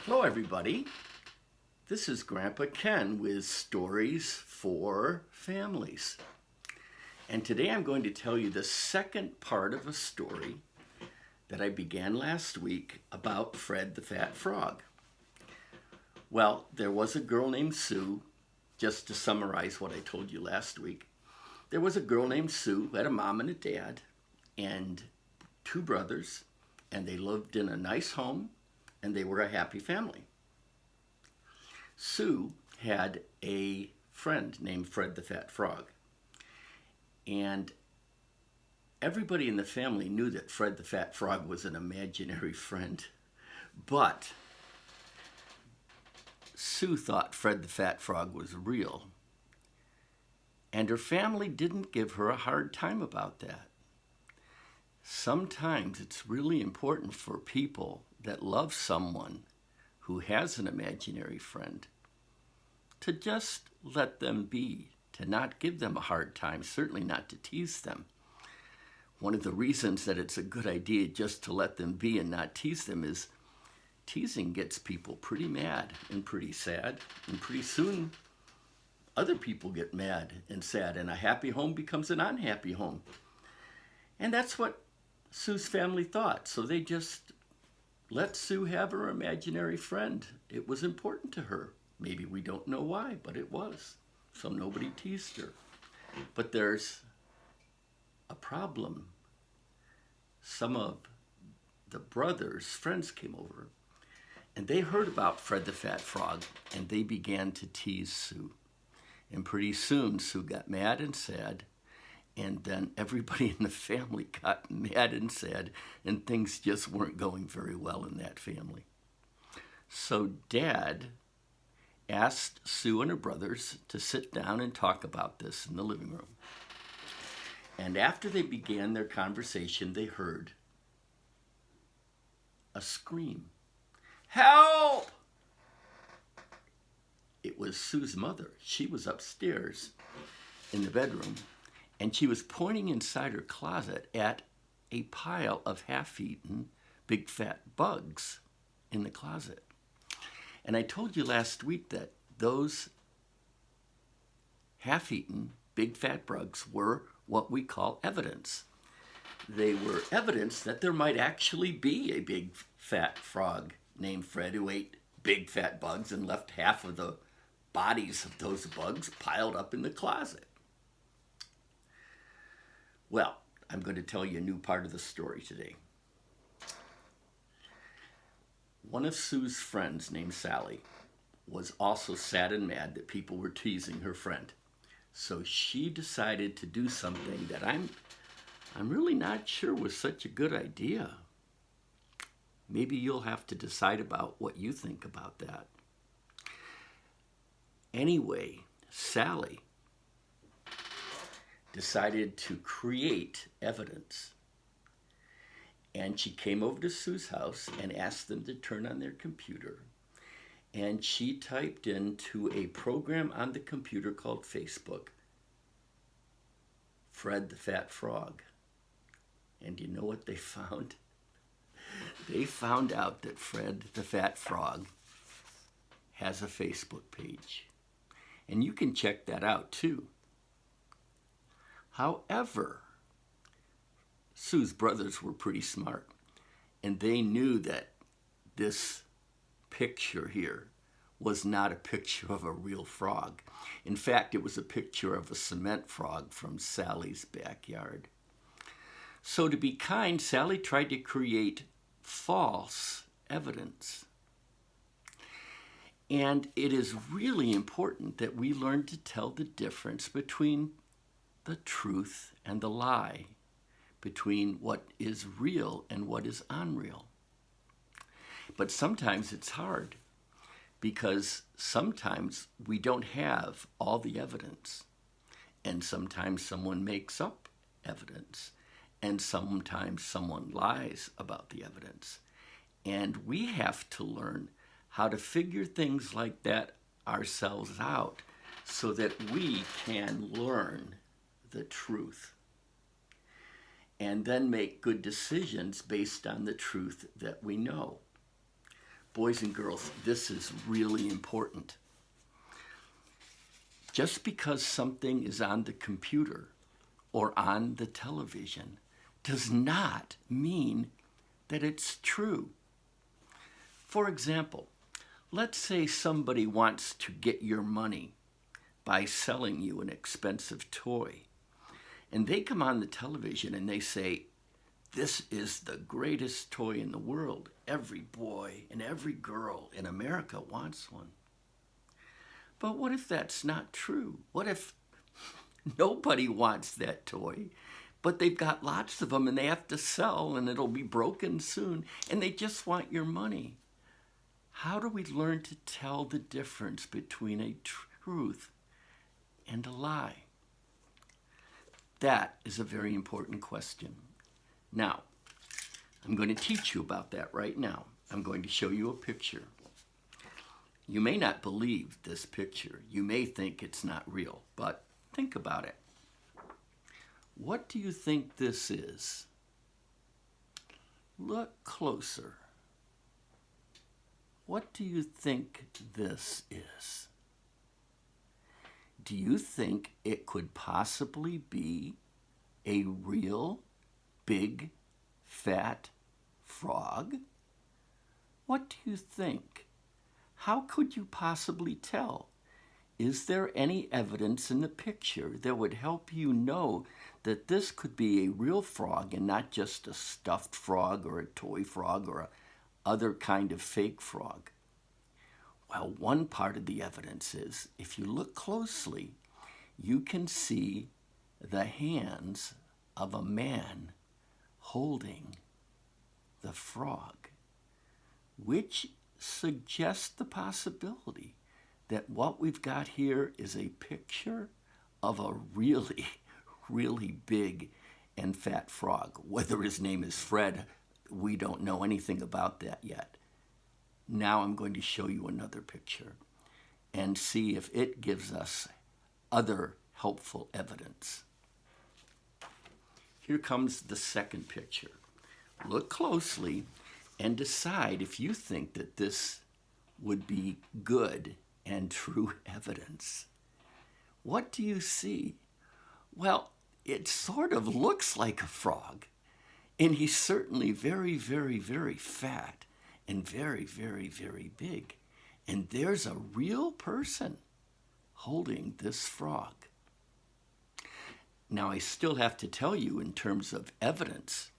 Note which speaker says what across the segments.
Speaker 1: Hello, everybody. This is Grandpa Ken with Stories for Families. And today I'm going to tell you the second part of a story that I began last week about Fred the Fat Frog. Well, there was a girl named Sue, just to summarize what I told you last week. There was a girl named Sue who had a mom and a dad and two brothers, and they lived in a nice home, and they were a happy family. Sue had a friend named Fred the Fat Frog. And everybody in the family knew that Fred the Fat Frog was an imaginary friend. But Sue thought Fred the Fat Frog was real. And her family didn't give her a hard time about that. Sometimes it's really important for people that love someone who has an imaginary friend to just let them be, to not give them a hard time, certainly not to tease them. One of the reasons that it's a good idea just to let them be and not tease them is teasing gets people pretty mad and pretty sad, and pretty soon other people get mad and sad, and a happy home becomes an unhappy home. And that's what Sue's family thought, so they just let Sue have her imaginary friend. It was important to her. Maybe we don't know why, but it was. So nobody teased her. But there's a problem. Some of the brothers' friends came over, and they heard about Fred the Fat Frog, and they began to tease Sue. And pretty soon, Sue got mad and sad, and then everybody in the family got mad and sad, and things just weren't going very well in that family. So Dad asked Sue and her brothers to sit down and talk about this in the living room. And after they began their conversation, they heard a scream. Help! It was Sue's mother. She was upstairs in the bedroom, and she was pointing inside her closet at a pile of half-eaten big fat bugs in the closet. And I told you last week that those half-eaten big fat bugs were what we call evidence. They were evidence that there might actually be a big fat frog named Fred who ate big fat bugs and left half of the bodies of those bugs piled up in the closet. Well, I'm going to tell you a new part of the story today. One of Sue's friends named Sally was also sad and mad that people were teasing her friend. So she decided to do something that I'm really not sure was such a good idea. Maybe you'll have to decide about what you think about that. Anyway, Sally decided to create evidence. And she came over to Sue's house and asked them to turn on their computer. And she typed into a program on the computer called Facebook, Fred the Fat Frog. And you know what they found? They found out that Fred the Fat Frog has a Facebook page. And you can check that out too. However, Sue's brothers were pretty smart, and they knew that this picture here was not a picture of a real frog. In fact, it was a picture of a cement frog from Sally's backyard. So to be kind, Sally tried to create false evidence. And it is really important that we learn to tell the difference between the truth and the lie, between what is real and what is unreal. But sometimes it's hard because sometimes we don't have all the evidence, and sometimes someone makes up evidence, and sometimes someone lies about the evidence. And we have to learn how to figure things like that ourselves out so that we can learn the truth and then make good decisions based on the truth that we know. Boys and girls, this is really important. Just because something is on the computer or on the television does not mean that it's true. For example, let's say somebody wants to get your money by selling you an expensive toy. And they come on the television and they say, this is the greatest toy in the world. Every boy and every girl in America wants one. But what if that's not true? What if nobody wants that toy, but they've got lots of them and they have to sell and it'll be broken soon and they just want your money? How do we learn to tell the difference between a truth and a lie? That is a very important question. Now, I'm going to teach you about that right now. I'm going to show you a picture. You may not believe this picture. You may think it's not real, but think about it. What do you think this is? Look closer. What do you think this is? Do you think it could possibly be a real big fat frog? What do you think? How could you possibly tell? Is there any evidence in the picture that would help you know that this could be a real frog and not just a stuffed frog or a toy frog or a other kind of fake frog? Well, one part of the evidence is, if you look closely, you can see the hands of a man holding the frog, which suggests the possibility that what we've got here is a picture of a really, really big and fat frog. Whether his name is Fred, we don't know anything about that yet. Now I'm going to show you another picture and see if it gives us other helpful evidence. Here comes the second picture. Look closely and decide if you think that this would be good and true evidence. What do you see? Well, it sort of looks like a frog, and he's certainly very, very, very fat and very, very, very big. And there's a real person holding this frog. Now, I still have to tell you, in terms of evidence,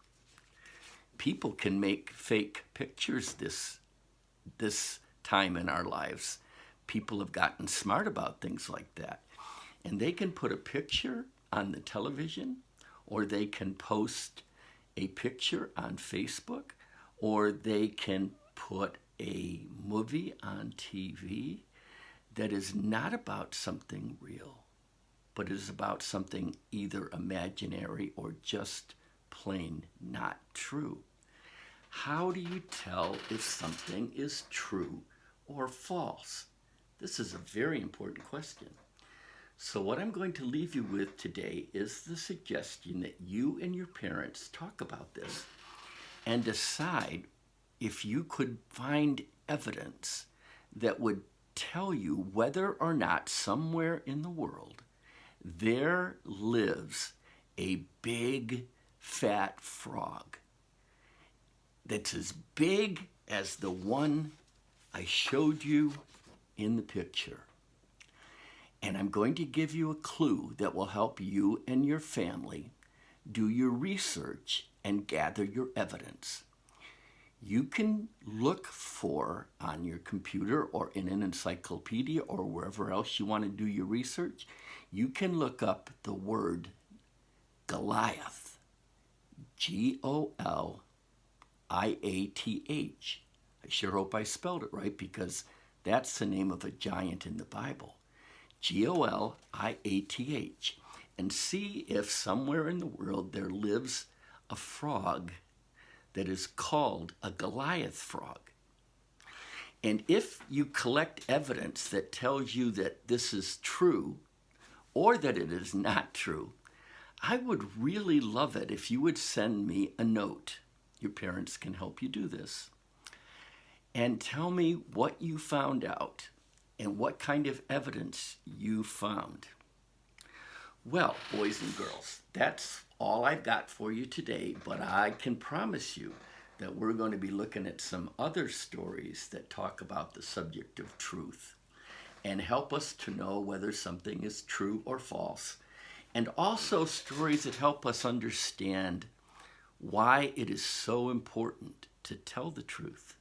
Speaker 1: people can make fake pictures this time in our lives. People have gotten smart about things like that. And they can put a picture on the television, or they can post a picture on Facebook, or they can put a movie on TV that is not about something real, but is about something either imaginary or just plain not true. How do you tell if something is true or false? This is a very important question. So what I'm going to leave you with today is the suggestion that you and your parents talk about this and decide if you could find evidence that would tell you whether or not somewhere in the world there lives a big fat frog that's as big as the one I showed you in the picture. And I'm going to give you a clue that will help you and your family do your research and gather your evidence. You can look for, on your computer or in an encyclopedia or wherever else you want to do your research, you can look up the word Goliath, Goliath. I sure hope I spelled it right, because that's the name of a giant in the Bible. Goliath, and see if somewhere in the world there lives a frog that is called a Goliath frog. And if you collect evidence that tells you that this is true or that it is not true, I would really love it if you would send me a note. Your parents can help you do this. and tell me what you found out and what kind of evidence you found. Well, boys and girls, that's all I've got for you today, but I can promise you that we're going to be looking at some other stories that talk about the subject of truth and help us to know whether something is true or false, and also stories that help us understand why it is so important to tell the truth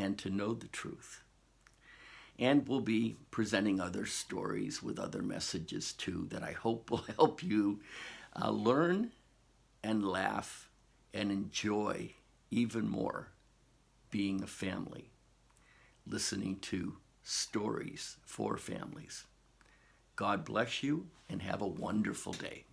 Speaker 1: and to know the truth. And we'll be presenting other stories with other messages too that I hope will help you learn and laugh and enjoy even more being a family, listening to stories for families. God bless you and have a wonderful day.